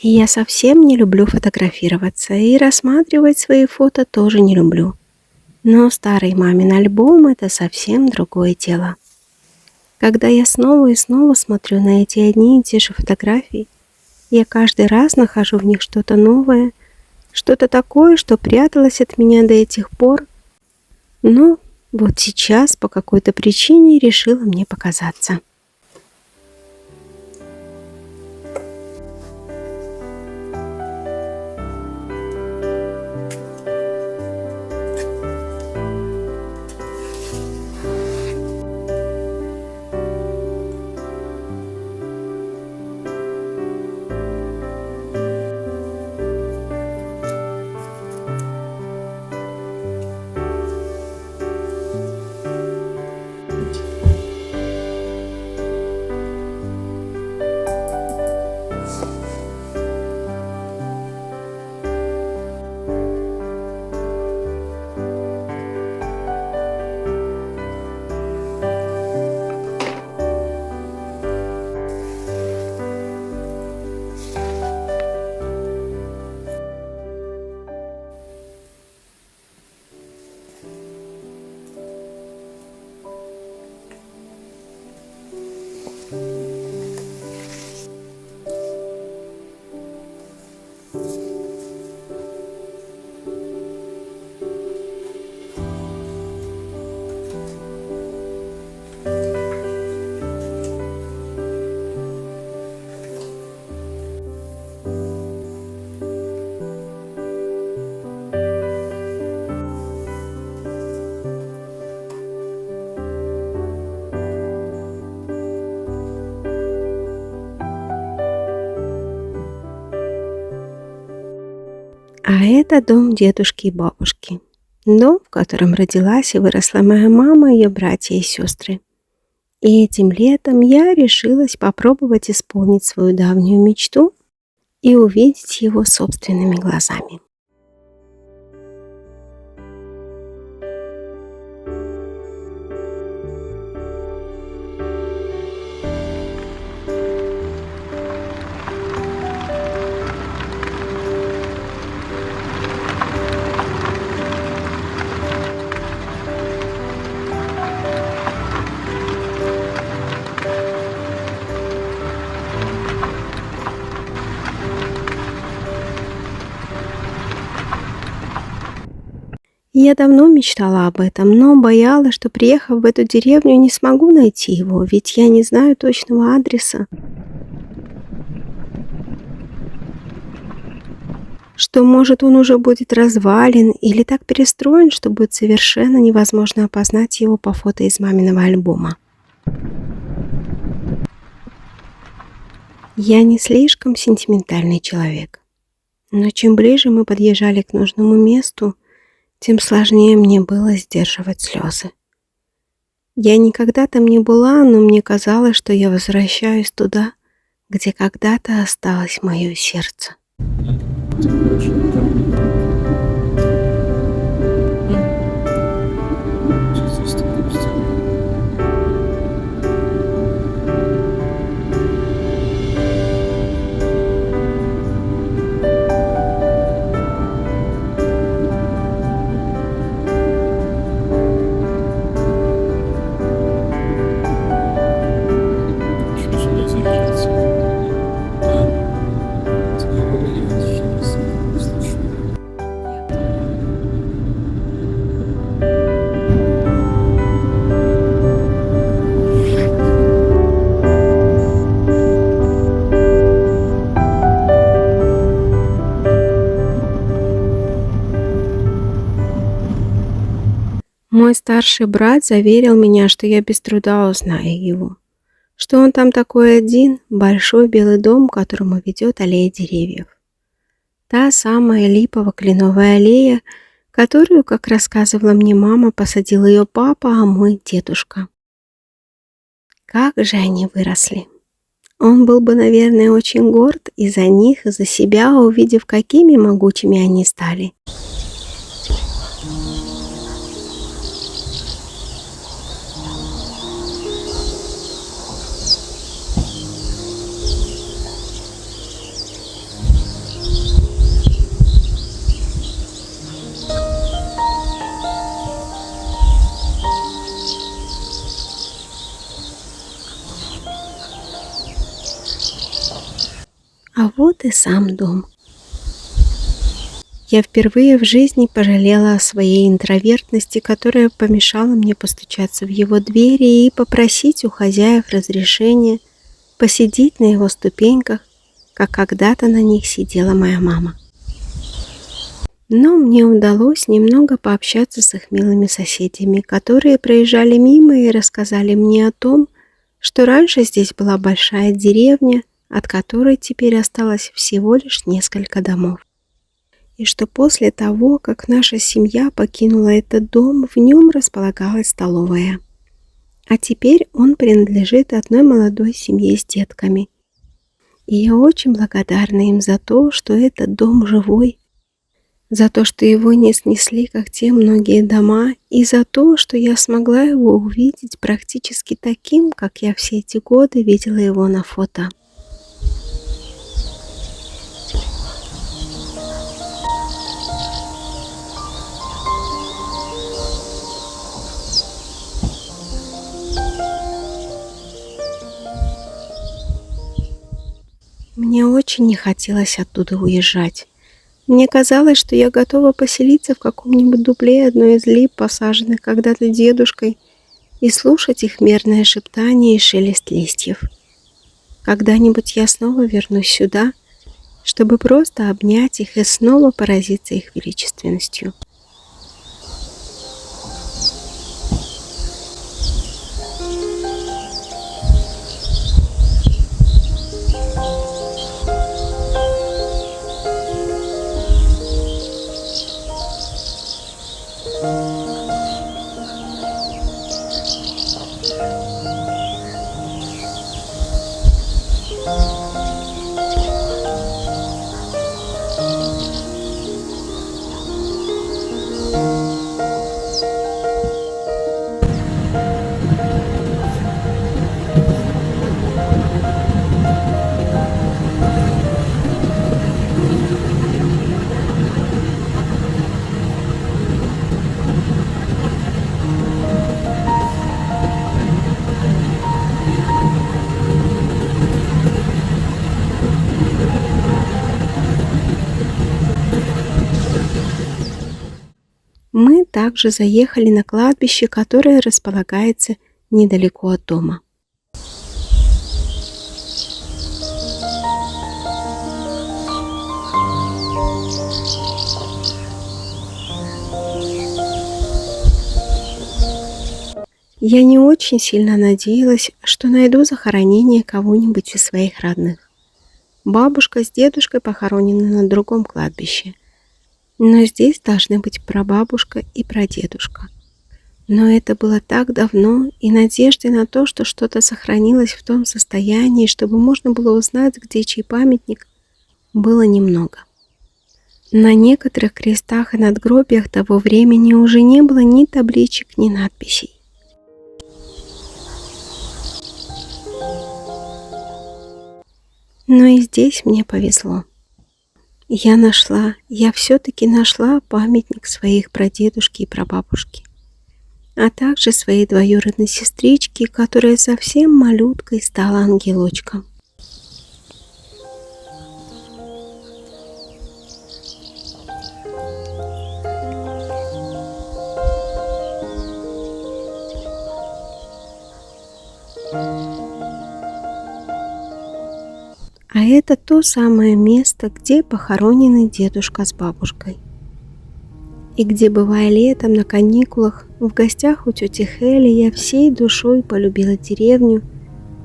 И я совсем не люблю фотографироваться, и рассматривать свои фото тоже не люблю. Но старый мамин альбом – это совсем другое дело. Когда я снова и снова смотрю на эти одни и те же фотографии, я каждый раз нахожу в них что-то новое, что-то такое, что пряталось от меня до этих пор, но вот сейчас по какой-то причине решила мне показаться. это дом дедушки и бабушки. Дом, в котором родилась и выросла моя мама, ее братья и сестры. И этим летом я решилась попробовать исполнить свою давнюю мечту и увидеть его собственными глазами. Я давно мечтала об этом, но боялась, что, приехав в эту деревню, не смогу найти его, ведь я не знаю точного адреса. Что, может, он уже будет развален или так перестроен, что будет совершенно невозможно опознать его по фото из маминого альбома. Я не слишком сентиментальный человек, но чем ближе мы подъезжали к нужному месту, тем сложнее мне было сдерживать слезы. Я никогда там не была, но мне казалось, что я возвращаюсь туда, где когда-то осталось мое сердце. Мой старший брат заверил меня, что я без труда узнаю его, что он там такой один, большой белый дом, к которому ведет аллея деревьев. Та самая липово-кленовая аллея, которую, как рассказывала мне мама, посадил ее папа, а мой дедушка. Как же они выросли! Он был бы, наверное, очень горд и за них, и за себя, увидев, какими могучими они стали. А вот и сам дом. Я впервые в жизни пожалела о своей интровертности, которая помешала мне постучаться в его двери и попросить у хозяев разрешения посидеть на его ступеньках, как когда-то на них сидела моя мама. Но мне удалось немного пообщаться с их милыми соседями, которые проезжали мимо и рассказали мне о том, что раньше здесь была большая деревня, от которой теперь осталось всего лишь несколько домов. И что после того, как наша семья покинула этот дом, в нем располагалась столовая. А теперь он принадлежит одной молодой семье с детками. И я очень благодарна им за то, что этот дом живой, за то, что его не снесли, как те многие дома, и за то, что я смогла его увидеть практически таким, как я все эти годы видела его на фото. Мне очень не хотелось оттуда уезжать. Мне казалось, что я готова поселиться в каком-нибудь дупле одной из лип, посаженных когда-то дедушкой, и слушать их мерное шептание и шелест листьев. Когда-нибудь я снова вернусь сюда, чтобы просто обнять их и снова поразиться их величественностью. Мы также заехали на кладбище, которое располагается недалеко от дома. Я не очень сильно надеялась, что найду захоронение кого-нибудь из своих родных. Бабушка с дедушкой похоронены на другом кладбище, но здесь должны быть прабабушка и прадедушка. Но это было так давно, и надежды на то, что что-то сохранилось в том состоянии, чтобы можно было узнать, где чей памятник, было немного. На некоторых крестах и надгробиях того времени уже не было ни табличек, ни надписей. Но и здесь мне повезло. Я все-таки нашла памятник своих прадедушки и прабабушки, а также своей двоюродной сестрички, которая совсем малюткой стала ангелочком. А это то самое место, где похоронены дедушка с бабушкой. И где, бывая летом на каникулах, в гостях у тети Хели, я всей душой полюбила деревню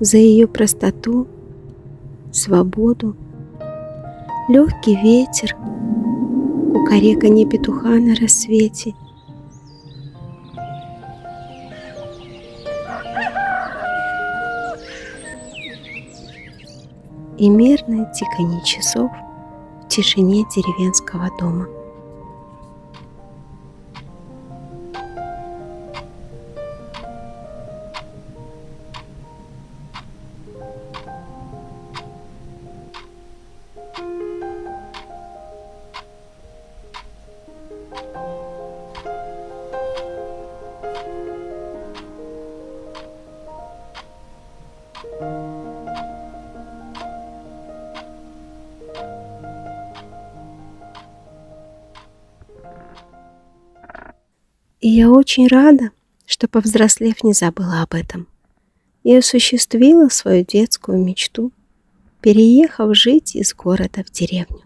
за ее простоту, свободу, легкий ветер, кукареканье петуха на рассвете. И мерное тиканье часов в тишине деревенского дома. И я очень рада, что, повзрослев, не забыла об этом и осуществила свою детскую мечту, переехав жить из города в деревню.